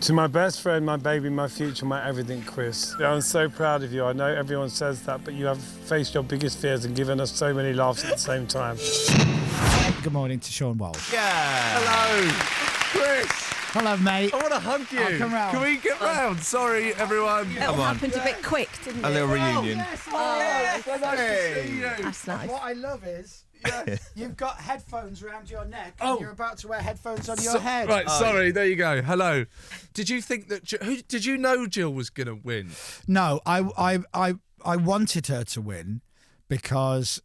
To my best friend, my baby, my future, my everything, Chris. I'm so proud of you. I know everyone says that, but you have faced your biggest fears and given us so many laughs at the same time. Good morning to Seann Walsh. Yeah. Hello, Chris. Hello, mate. I want to hug you. Oh, come round. Can we get round? Sorry, everyone. It all happened a bit quick, didn't it? A little reunion. Yes, So nice to see you. That's nice. What I love is you've got headphones around your neck and Oh. you're about to wear headphones on your head. Right, sorry. There you go. Hello. Did you think that? Did you know Jill was going to win? No, I wanted her to win because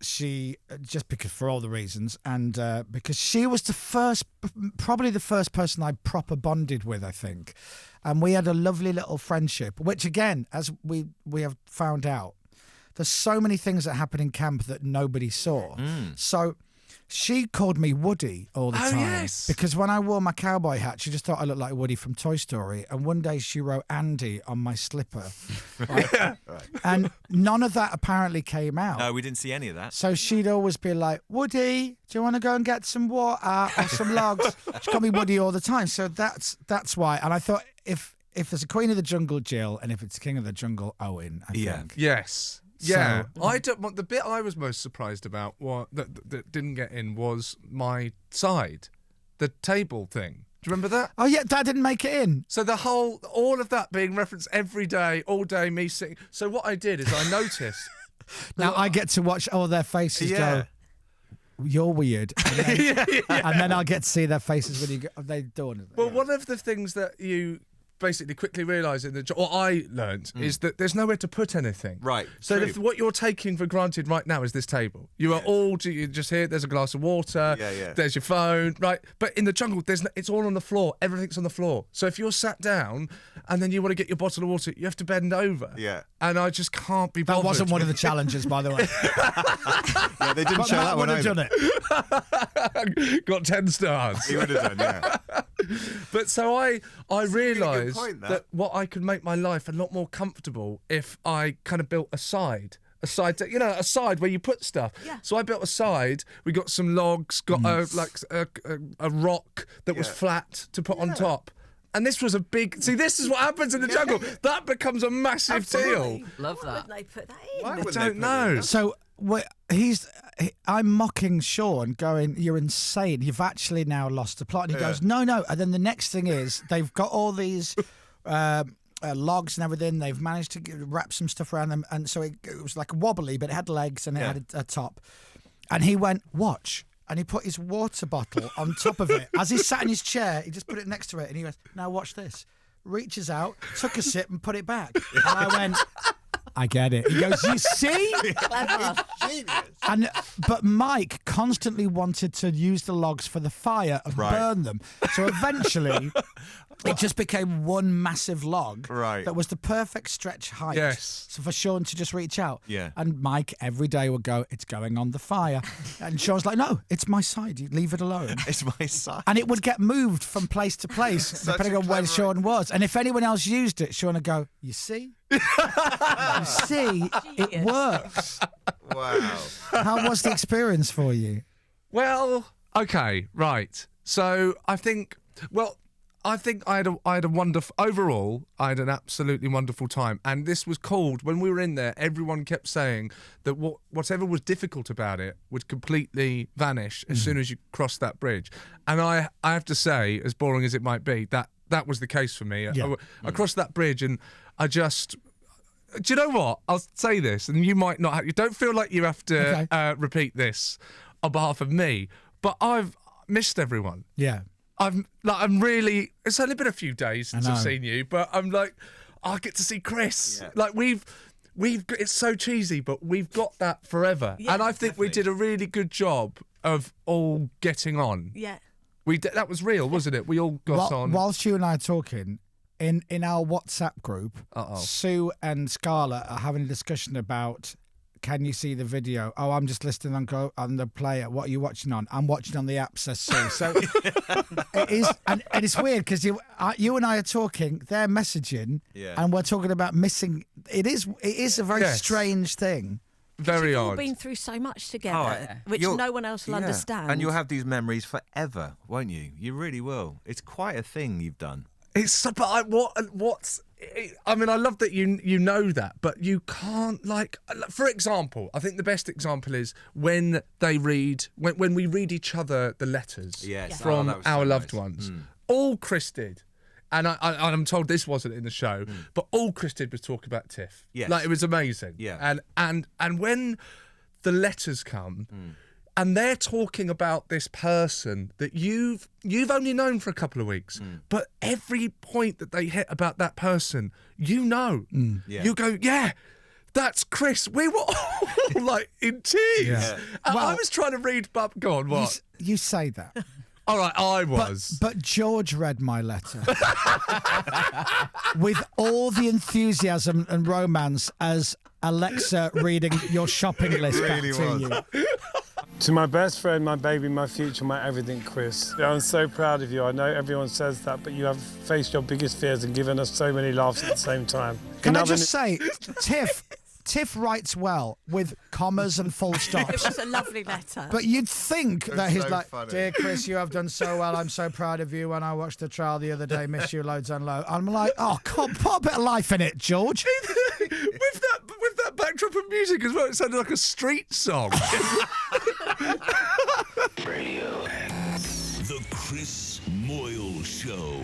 because for all the reasons, and because she was probably the first person I proper bonded with, I think, and we had a lovely little friendship. Which again, as we have found out, there's so many things that happen in camp that nobody saw. So she called me Woody all the time. Yes. Because when I wore my cowboy hat, she just thought I looked like Woody from Toy Story. And one day she wrote Andy on my slipper. Right? And none of that apparently came out. No, we didn't see any of that. So she'd always be like, Woody, do you want to go and get some water or some logs? She called me Woody all the time. So that's why. And I thought if there's a Queen of the Jungle, Jill, and if it's King of the Jungle, Owen, I think. Yes. Yeah, So- I don't want the bit I was most surprised about that didn't get in was my side, the table thing. Do you remember that? Oh, yeah, Dad didn't make it in. So all of that being referenced every day, all day, me sitting. So what I did is I noticed. Now I get to watch all their faces Yeah. go, you're weird. And then, and then I'll get to see their faces when they dawn. Well, one of the things that you basically quickly realise in the job, or I learned, is that there's nowhere to put anything. Right, So true. what you're taking for granted right now is this table. You are you just here. There's a glass of water. Yeah. There's your phone. Right. But in the jungle, it's all on the floor. Everything's on the floor. So if you're sat down and then you want to get your bottle of water, you have to bend over. Yeah. And I just can't be bothered. That wasn't one of the challenges, by the way. Yeah, they didn't But show Matt that one would have either. done it. Got 10 stars. He would have done, yeah. But so I realised point, that. that what I could make my life a lot more comfortable if I kind of built a side where you put stuff. Yeah. So I built a side. We got some logs, got a rock that was flat to put on top. And this was a big. See, this is what happens in the jungle. That becomes a massive deal. Love that. Why would they put that in? Why I would they don't put know. it? So I'm mocking Sean, going, you're insane. You've actually now lost the plot. And he goes, no. And then the next thing is they've got all these logs and everything. They've managed to wrap some stuff around them. And so it was like wobbly, but it had legs and it had a top. And he went, watch. And he put his water bottle on top of it. As he sat in his chair, he just put it next to it. And he goes, now watch this. Reaches out, took a sip and put it back. And I went, I get it. He goes, you see? Clever. But Mike constantly wanted to use the logs for the fire and burn them. So eventually, it just became one massive log that was the perfect stretch height. Yes. So for Sean to just reach out. Yeah. And Mike every day would go, it's going on the fire. And Sean's like, no, it's my side. You leave it alone. It's my side. And it would get moved from place to place, depending on where Sean was. And if anyone else used it, Sean would go, you see? You see? It works. Wow. How was the experience for you? Well, okay, right. So I think I had a wonderful overall. I had an absolutely wonderful time, and this was called when we were in there. Everyone kept saying that whatever was difficult about it would completely vanish as soon as you crossed that bridge. And I have to say, as boring as it might be, that was the case for me. Yeah. I crossed that bridge, and I just. Do you know what? I'll say this, and you might not have. You don't feel like you have to repeat this on behalf of me, but I've missed everyone. Yeah. I'm really. It's only been a few days since I've seen you, but I'm like, I get to see Chris. Yeah. Like we've. It's so cheesy, but we've got that forever, and I think we did a really good job of all getting on. Yeah. That was real, wasn't it? We all got on. Whilst you and I are talking, in our WhatsApp group, Sue and Scarlett are having a discussion about, can you see the video? Oh, I'm just listening on the player. What are you watching on? I'm watching on the app, says Sue. So it is, and it's weird because you and I are talking, they're messaging, and we're talking about missing. It is a very strange thing. Very You've odd. all been through so much together, which no one else will understand. And you'll have these memories forever, won't you? You really will. It's quite a thing you've done. It's so, but what's I mean, I love that you know that, but you can't, like, for example, I think the best example is when we read each other the letters from that was our so loved nice. ones. All Chris did. And I'm told this wasn't in the show, but all Chris did was talk about Tiff. Yes. Like, it was amazing. Yeah. And when the letters come, and they're talking about this person that you've only known for a couple of weeks, but every point that they hit about that person, you know. Yeah. You go, yeah, that's Chris. We were all like in tears. Yeah. And Well, I was trying to read, but go on, what? You say that. All right, I was. But George read my letter with all the enthusiasm and romance as Alexa reading your shopping list back really to was. you. To my best friend, my baby, my future, my everything, Chris. I'm so proud of you. I know everyone says that, but you have faced your biggest fears and given us so many laughs at the same time. Can I just say, Tiff writes well with commas and full It stops. was a lovely letter. But you'd think that he's so like, funny. dear Chris, you have done so well. I'm so proud of you. When I watched the trial the other day, miss you loads and loads. I'm like, oh, God, put a bit of life in it, George. with that backdrop of music as well, it sounded like a street song. The Chris Moyles Show.